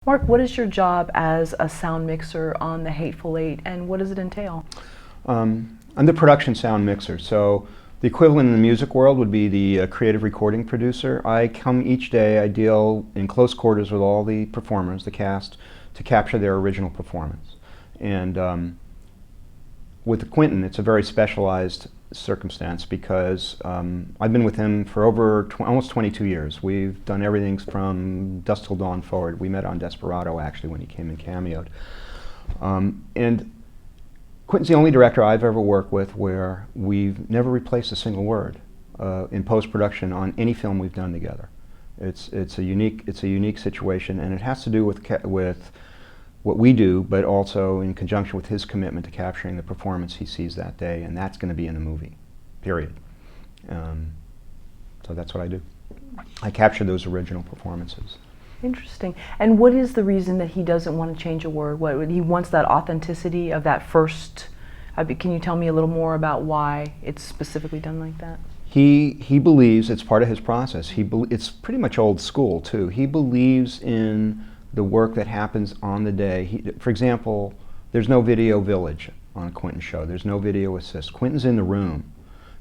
Mark, what is your job as a sound mixer on the Hateful Eight, and what does it entail? I'm the production sound mixer, so the equivalent in the music world would be the creative recording producer. I come each day, I deal in close quarters with all the performers, the cast, to capture their original performance. And with Quentin, it's a very specialized circumstance because I've been with him for over almost 22 years. We've done everything from Dusk Till Dawn forward. We met on Desperado, actually, when he came and cameoed. And Quentin's the only director I've ever worked with where we've never replaced a single word in post-production on any film we've done together. It's a unique situation, and it has to do with what we do, but also in conjunction with his commitment to capturing the performance he sees that day, and that's going to be in a movie, period. So that's what I do. I capture those original performances. Interesting. And what is the reason that he doesn't want to change a word? What he wants that authenticity of that first. Can you tell me a little more about why it's specifically done like that? He believes it's part of his process. It's pretty much old school too. He believes in the work that happens on the day. For example, there's no video village on a Quentin show. There's no video assist. Quentin's in the room.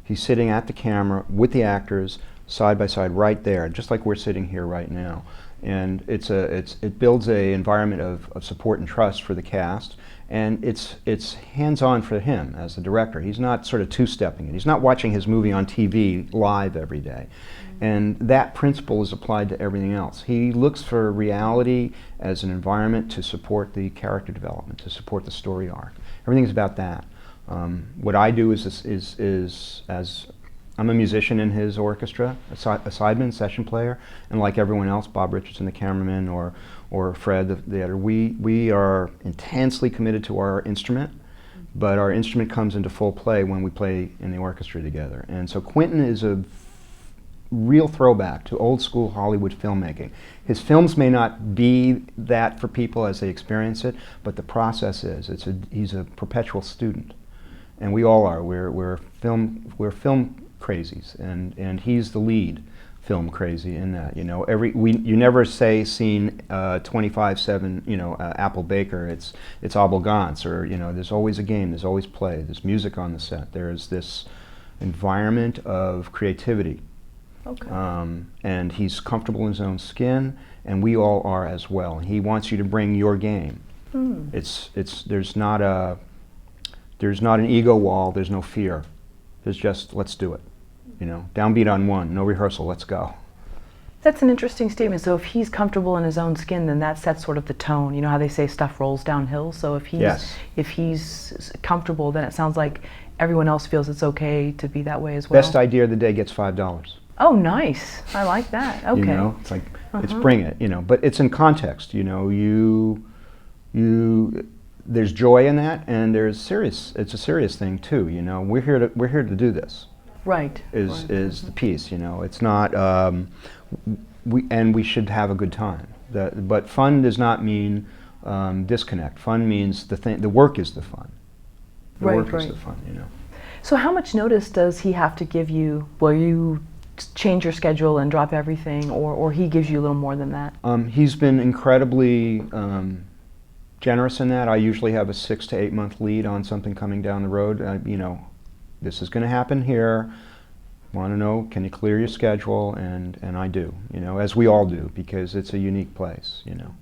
He's sitting at the camera with the actors side by side right there, just like we're sitting here right now. And it builds an environment of support and trust for the cast, and it's hands-on for him as the director. He's not sort of two-stepping it. He's not watching his movie on TV live every day. And that principle is applied to everything else. He looks for reality as an environment to support the character development, to support the story arc. Everything's about that. What I do is as I'm a musician in his orchestra, a sideman, session player, and like everyone else, Bob Richardson, the cameraman, or Fred, the editor, we are intensely committed to our instrument, but our instrument comes into full play when we play in the orchestra together. And so Quentin is a real throwback to old school Hollywood filmmaking. His films may not be that for people as they experience it, but the process is. He's a perpetual student, and we all are. We're film crazies, and he's the lead film crazy in that. You know, you never say scene 25/7. You know, Apple Baker. It's Abel Gance, or you know, there's always a game. There's always play. There's music on the set. There's this environment of creativity. Okay. And he's comfortable in his own skin, and we all are as well. He wants you to bring your game. There's not an ego wall. There's no fear. There's just, let's do it. You know, downbeat on one, no rehearsal, let's go. That's an interesting statement. So if he's comfortable in his own skin, then that sets sort of the tone. You know how they say stuff rolls downhill? So if he's comfortable, then it sounds like everyone else feels it's okay to be that way as well. Best idea of the day gets $5. Oh, nice. I like that. Okay. You know, it's like, it's bring it, you know, but it's in context, you know, there's joy in that, and it's a serious thing too, you know. We're here to do this. Right. Is the piece, you know. It's not, we should have a good time. But fun does not mean disconnect. Fun means the work is the fun. The work is the fun, you know. So how much notice does he have to give you? Will you change your schedule and drop everything, or he gives you a little more than that? He's been incredibly generous in that. I usually have a 6 to 8 month lead on something coming down the road. You know, this is going to happen here. Want to know, can you clear your schedule? And I do, you know, as we all do, because it's a unique place, you know.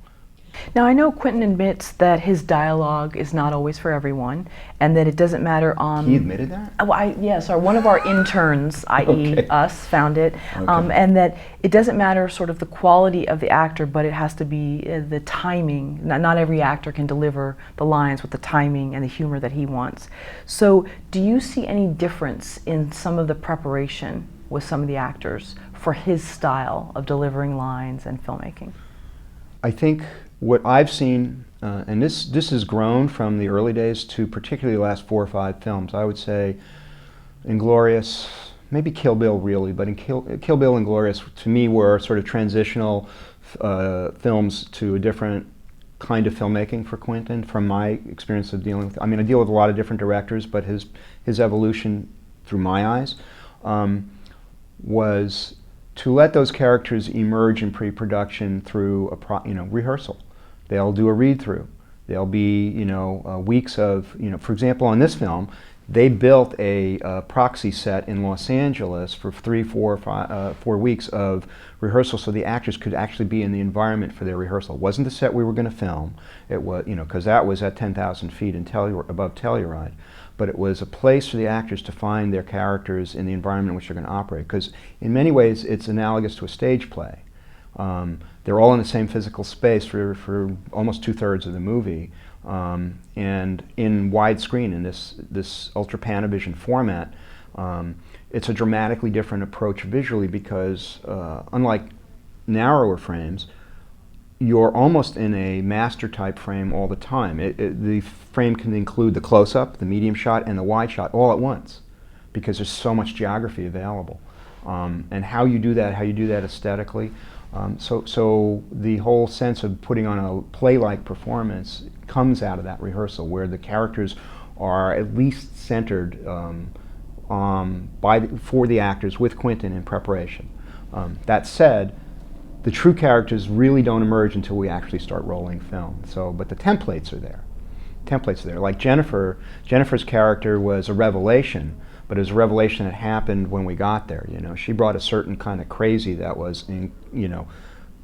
Now, I know Quentin admits that his dialogue is not always for everyone, and that it doesn't matter on... He admitted that? Yes, or one of our interns, i.e. us, found it, and that it doesn't matter sort of the quality of the actor, but it has to be the timing. Not every actor can deliver the lines with the timing and the humor that he wants. So, do you see any difference in some of the preparation with some of the actors for his style of delivering lines and filmmaking? I think what I've seen, and this has grown from the early days to particularly the last 4 or 5 films. I would say Inglourious, maybe Kill Bill really, but in Kill Bill and Inglourious to me were sort of transitional films to a different kind of filmmaking for Quentin, from my experience of dealing with, I mean, I deal with a lot of different directors, but his evolution through my eyes was to let those characters emerge in pre-production through rehearsal. They'll do a read-through. There'll be, weeks of, for example, on this film, they built a proxy set in Los Angeles for 4 weeks of rehearsal, so the actors could actually be in the environment for their rehearsal. It wasn't the set we were going to film. It was, because that was at 10,000 feet above Telluride. But it was a place for the actors to find their characters in the environment in which they're going to operate. Because in many ways, it's analogous to a stage play. They're all in the same physical space for almost 2/3 of the movie. And in widescreen, in this Ultra Panavision format, it's a dramatically different approach visually because unlike narrower frames, you're almost in a master type frame all the time. The frame can include the close-up, the medium shot, and the wide shot all at once because there's so much geography available. And how you do that aesthetically. So the whole sense of putting on a play-like performance comes out of that rehearsal where the characters are at least centered for the actors with Quentin in preparation. That said, the true characters really don't emerge until we actually start rolling film. But the templates are there. Like Jennifer's character was a revelation, but it was a revelation that happened when we got there. She brought a certain kind of crazy that was,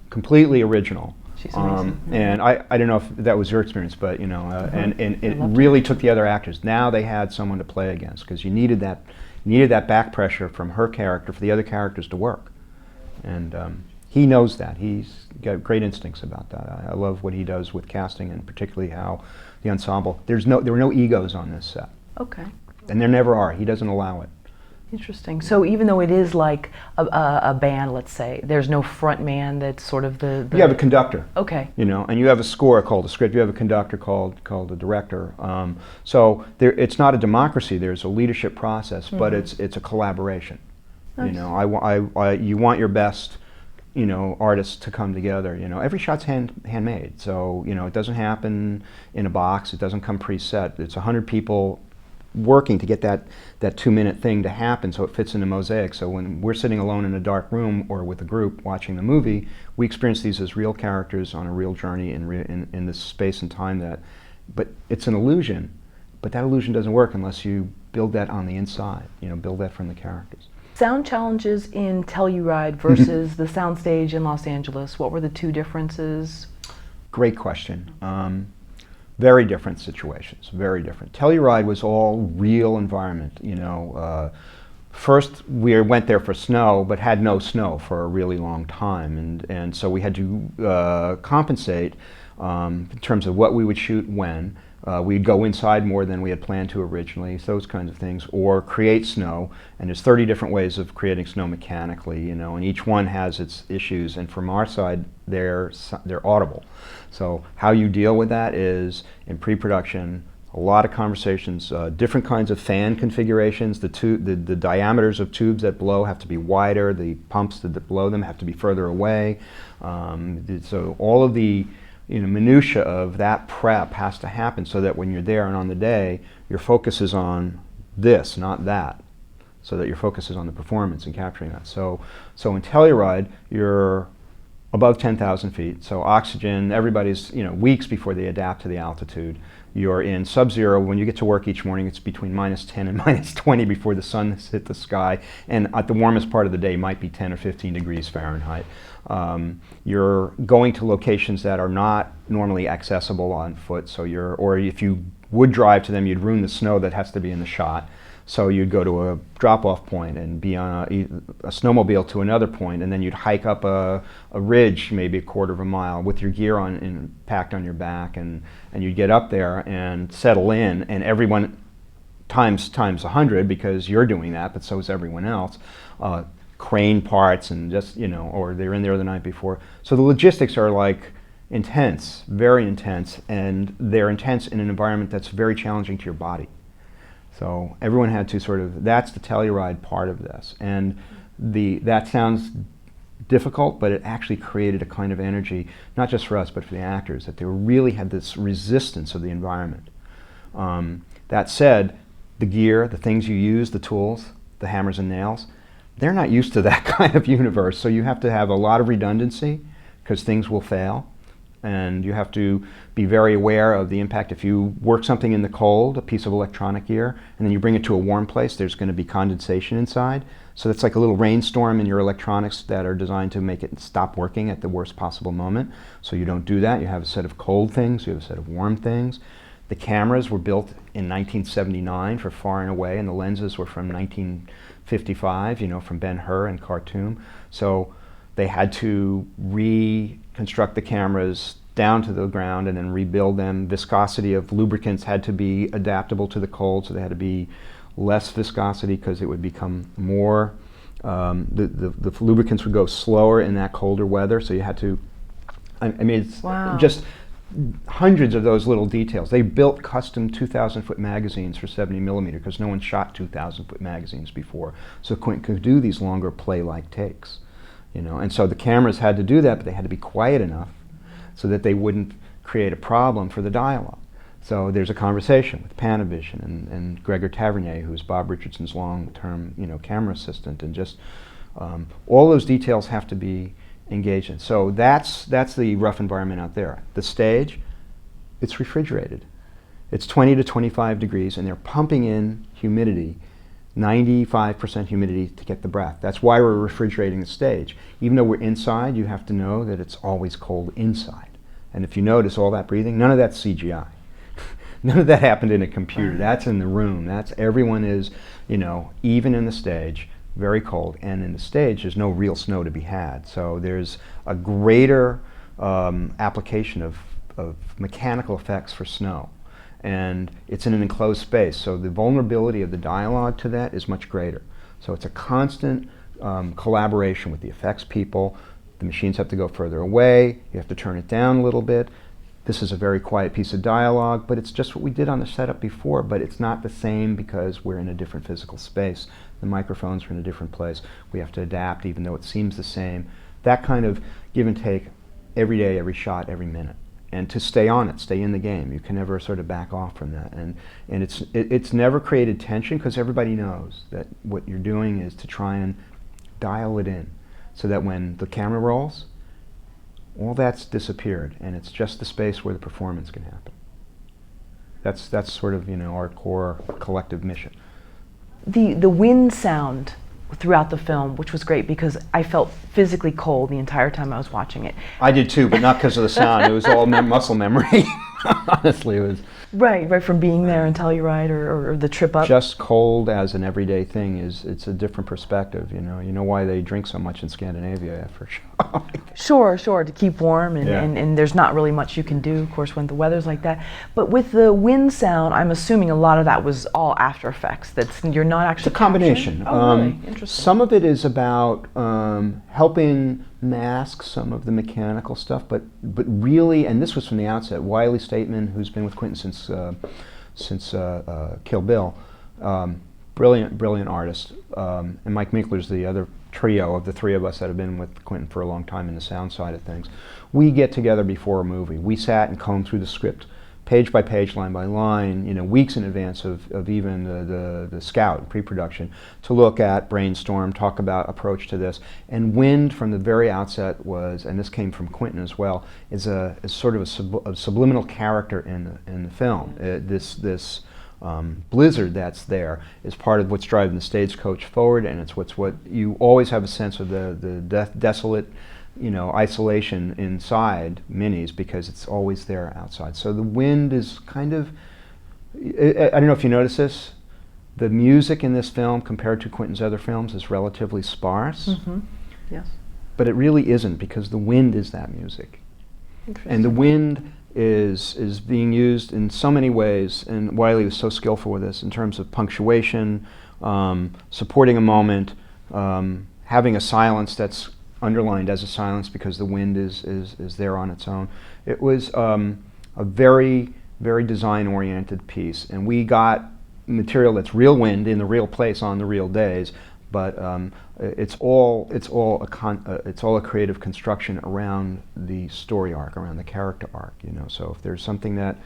completely original. She's amazing. And I don't know if that was your experience, but and it really took the other actors. Now they had someone to play against because you needed that back pressure from her character for the other characters to work. And he knows that. He's got great instincts about that. I love what he does with casting, and particularly how the ensemble. There were no egos on this set. Okay. And there never are. He doesn't allow it. Interesting. So even though it is like a band, let's say, there's no front man that's sort of the... You have a conductor. Okay. And you have a score called a script. You have a conductor called a director. So it's not a democracy. There's a leadership process, but it's a collaboration. Nice. You want your best, artists to come together. Every shot's handmade. So it doesn't happen in a box. It doesn't come preset. It's 100 people working to get that 2-minute thing to happen so it fits in a mosaic. So when we're sitting alone in a dark room or with a group watching the movie, we experience these as real characters on a real journey in this space and time but it's an illusion, but that illusion doesn't work unless you build that on the inside, build that from the characters. Sound challenges in Telluride versus the soundstage in Los Angeles. What were the two differences? Great question. Very different situations, very different. Telluride was all real environment, First, we went there for snow, but had no snow for a really long time, and so we had to compensate in terms of what we would shoot when. We'd go inside more than we had planned to originally, those kinds of things, or create snow. And there's 30 different ways of creating snow mechanically, and each one has its issues. And from our side, they're audible. So how you deal with that is in pre-production, a lot of conversations, different kinds of fan configurations. The diameters of tubes that blow have to be wider. The pumps that blow them have to be further away. So all of the minutia of that prep has to happen so that when you're there and on the day, your focus is on this, not that, so that your focus is on the performance and capturing that. So in Telluride, you're above 10,000 feet, so oxygen, everybody's weeks before they adapt to the altitude. You're in sub-zero. When you get to work each morning, it's between -10 and -20 before the sun has hit the sky, and at the warmest part of the day might be 10 or 15 degrees Fahrenheit. You're going to locations that are not normally accessible on foot, or if you would drive to them, you'd ruin the snow that has to be in the shot. So you'd go to a drop-off point and be on a snowmobile to another point, and then you'd hike up a ridge, maybe a quarter of a mile, with your gear on and packed on your back, and you'd get up there and settle in, and everyone times 100 because you're doing that, but so is everyone else. Crane parts and just or they're in there the night before. So the logistics are like intense, very intense, and they're intense in an environment that's very challenging to your body. So everyone had to that's the Telluride part of this. And that sounds difficult, but it actually created a kind of energy, not just for us, but for the actors, that they really had this resistance of the environment. That said, the gear, the things you use, the tools, the hammers and nails, they're not used to that kind of universe. So you have to have a lot of redundancy because things will fail. And you have to be very aware of the impact. If you work something in the cold, a piece of electronic gear, and then you bring it to a warm place, there's going to be condensation inside. So it's like a little rainstorm in your electronics that are designed to make it stop working at the worst possible moment. So you don't do that. You have a set of cold things, you have a set of warm things. The cameras were built in 1979 for far and away, and the lenses were from 1955, you know, from Ben-Hur and Khartoum. So they had to reconstruct the cameras down to the ground and then rebuild them. Viscosity of lubricants had to be adaptable to the cold, so they had to be less viscosity because it would become more, the lubricants would go slower in that colder weather, so you had to, I mean, it's just hundreds of those little details. They built custom 2,000-foot magazines for 70mm because no one shot 2,000-foot magazines before. So Quentin could do these longer play-like takes, you know. And so the cameras had to do that, but they had to be quiet enough so that they wouldn't create a problem for the dialogue. So there's a conversation with Panavision and Gregor Tavernier, who's Bob Richardson's long-term, you know, camera assistant, and just all those details have to be engaged in. So that's the rough environment out there. The stage, it's refrigerated. It's 20 to 25 degrees, and they're pumping in humidity, 95% humidity to get the breath. That's why we're refrigerating the stage. Even though we're inside, you have to know that it's always cold inside. And if you notice all that breathing, none of that's CGI. None of that happened in a computer. That's in the room. Everyone is, you know, even in the stage, very cold, and in the stage there's no real snow to be had. So there's a greater application of mechanical effects for snow. And it's in an enclosed space, so the vulnerability of the dialogue to that is much greater. So it's a constant collaboration with the effects people. The machines have to go further away, you have to turn it down a little bit. This is a very quiet piece of dialogue, but it's just what we did on the setup before, but it's not the same because we're in a different physical space. The microphones are in a different place. We have to adapt even though it seems the same. That kind of give and take every day, every shot, every minute. And to stay on it, stay in the game. You can never sort of back off from that. And it's never created tension because everybody knows that what you're doing is to try and dial it in so that when the camera rolls, all that's disappeared, and it's just the space where the performance can happen. That's sort of, you know, our core collective mission. The wind sound throughout the film, which was great because I felt physically cold the entire time I was watching it. I did too, but not because of the sound. It was all muscle memory. Honestly, it was. Right, from being there in Telluride or the trip up. Just cold as an everyday thing it's a different perspective, you know. You know why they drink so much in Scandinavia for sure. Sure, to keep warm, and there's not really much you can do, of course, when the weather's like that. But with the wind sound, I'm assuming a lot of that was all After Effects. You're not actually. It's a combination. Oh, really? Interesting. Some of it is about helping mask some of the mechanical stuff, but really, and this was from the outset, Wiley Stateman, who's been with Quentin since Kill Bill, brilliant artist, and Mike Minkler's the other trio of the three of us that have been with Quentin for a long time in the sound side of things. We get together before a movie. We sat and combed through the script, page by page, line by line, you know, weeks in advance of even the scout, pre-production, to look at, brainstorm, talk about approach to this. And wind from the very outset was, and this came from Quentin as well, is sort of a subliminal character in the film. This blizzard that's there is part of what's driving the stagecoach forward, and it's what you always have a sense of the desolate, you know, isolation inside minis because it's always there outside. So the wind is kind of, I don't know if you notice this, the music in this film compared to Quentin's other films is relatively sparse. Mm-hmm. Yes. But it really isn't because the wind is that music. And the wind is being used in so many ways, and Wiley was so skillful with this in terms of punctuation, supporting a moment, having a silence that's underlined as a silence because the wind is there on its own. It was a very, very design-oriented piece, and we got material that's real wind in the real place on the real days, but it's all a creative construction around the story arc, around the character arc, you know. So if there's something that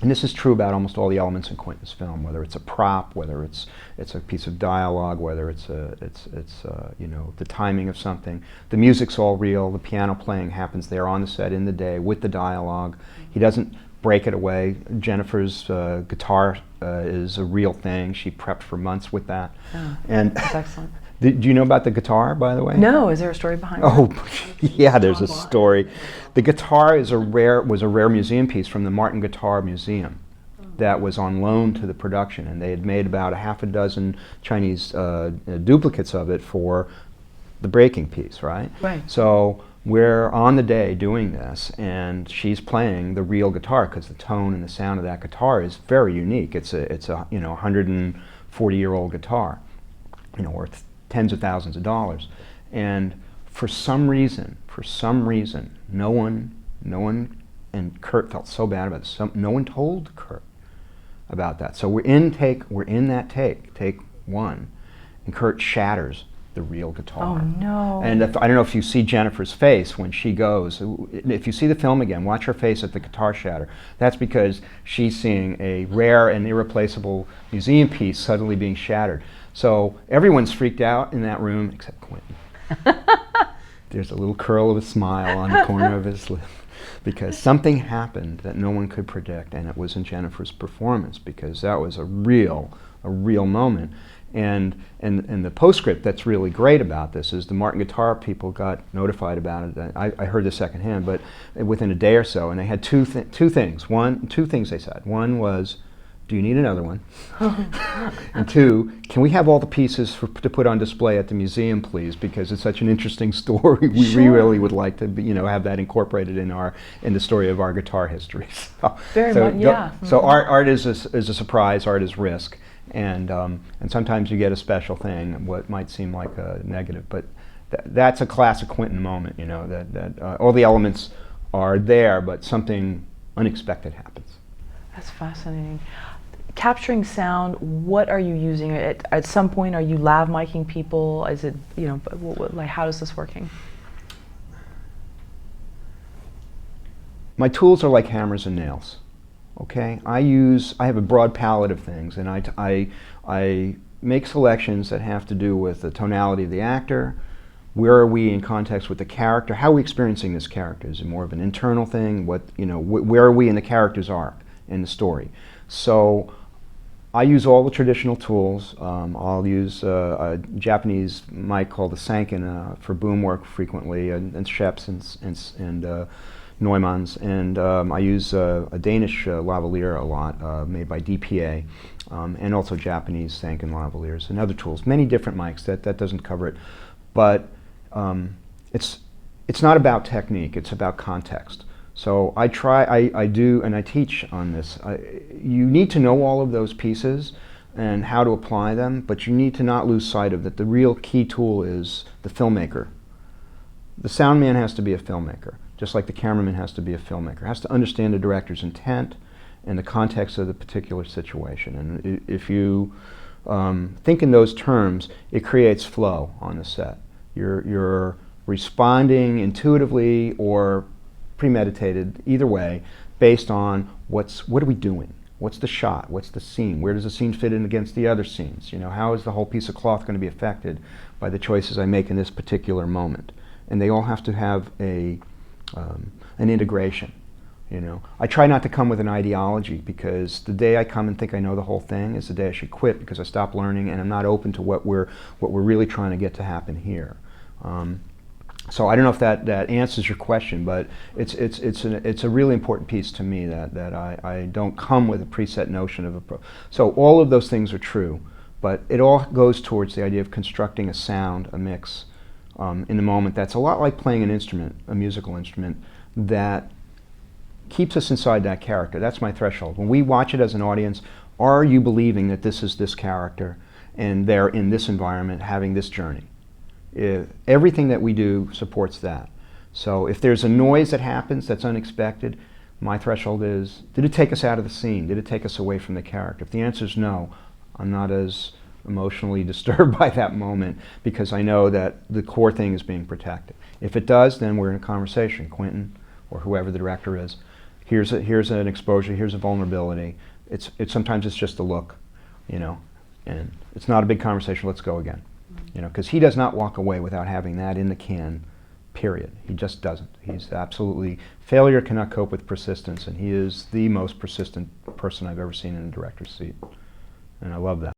And this is true about almost all the elements in Quentin's film, whether it's a prop, whether it's a piece of dialogue, whether it's you know, the timing of something. The music's all real. The piano playing happens there on the set in the day with the dialogue. He doesn't break it away. Jennifer's guitar is a real thing. She prepped for months with that. Oh, and that's excellent. Do you know about the guitar, by the way? No, is there a story behind it? Oh, yeah, there's a story. The guitar was a rare museum piece from the Martin Guitar Museum that was on loan to the production, and they had made about a half a dozen Chinese duplicates of it for the breaking piece, right? Right. So we're on the day doing this, and she's playing the real guitar because the tone and the sound of that guitar is very unique. It's a you know, 140-year-old guitar, you know, worth tens of thousands of dollars. And for some reason, no one, and Kurt felt so bad about this, no one told Kurt about that. So we're in that take one, and Kurt shatters the real guitar. Oh no. And I don't know if you see Jennifer's face when she goes, if you see the film again, watch her face at the guitar shatter. That's because she's seeing a rare and irreplaceable museum piece suddenly being shattered. So everyone's freaked out in that room except Quentin. There's a little curl of a smile on the corner of his lip because something happened that no one could predict, and it was in Jennifer's performance, because that was a real moment. And the postscript that's really great about this is the Martin Guitar people got notified about it. I heard this secondhand, but within a day or so, and they had two things they said. One was, do you need another one? And two, can we have all the pieces to put on display at the museum, please? Because it's such an interesting story. We really would like to, you know, have that incorporated in the story of our guitar history. Very much, yeah. So art is a surprise. Art is risk, and sometimes you get a special thing, what might seem like a negative, but that's a classic Quentin moment. You know, that all the elements are there, but something unexpected happens. That's fascinating. Capturing sound, what are you using? At some point, are you lav micing people? Is it, you know, like, how is this working? My tools are like hammers and nails. Okay, I have a broad palette of things, and I make selections that have to do with the tonality of the actor. Where are we in context with the character? How are we experiencing this character? Is it more of an internal thing? What, you know, where are we in the character's arc in the story? So I use all the traditional tools. I'll use a Japanese mic called the Sanken for boom work frequently, and Sheps and Neumanns, and I use a Danish lavalier a lot, made by DPA, and also Japanese Sanken lavaliers and other tools. Many different mics. That doesn't cover it, but it's not about technique. It's about context. So I do, and I teach on this. You need to know all of those pieces and how to apply them, but you need to not lose sight of that the real key tool is the filmmaker. The sound man has to be a filmmaker, just like the cameraman has to be a filmmaker. Has to understand the director's intent and the context of the particular situation. And if you think in those terms, it creates flow on the set. You're responding intuitively or premeditated, either way, based on what are we doing? What's the shot? What's the scene? Where does the scene fit in against the other scenes? You know, how is the whole piece of cloth going to be affected by the choices I make in this particular moment? And they all have to have an integration. You know, I try not to come with an ideology, because the day I come and think I know the whole thing is the day I should quit, because I stop learning and I'm not open to what we're really trying to get to happen here. So I don't know if that answers your question, but it's a really important piece to me that I don't come with a preset notion of a So all of those things are true, but it all goes towards the idea of constructing a sound, a mix, in the moment that's a lot like playing an instrument, a musical instrument, that keeps us inside that character. That's my threshold. When we watch it as an audience, are you believing that this is this character and they're in this environment having this journey? Everything that we do supports that. So if there's a noise that happens that's unexpected, my threshold is, did it take us out of the scene? Did it take us away from the character? If the answer is no, I'm not as emotionally disturbed by that moment, because I know that the core thing is being protected. If it does, then we're in a conversation, Quentin or whoever the director is, here's an exposure, here's a vulnerability. Sometimes it's just a look, you know, and it's not a big conversation. Let's go again, you know, because he does not walk away without having that in the can. Period. He just doesn't. He's absolutely, failure cannot cope with persistence, and he is the most persistent person I've ever seen in a director's seat. And I love that.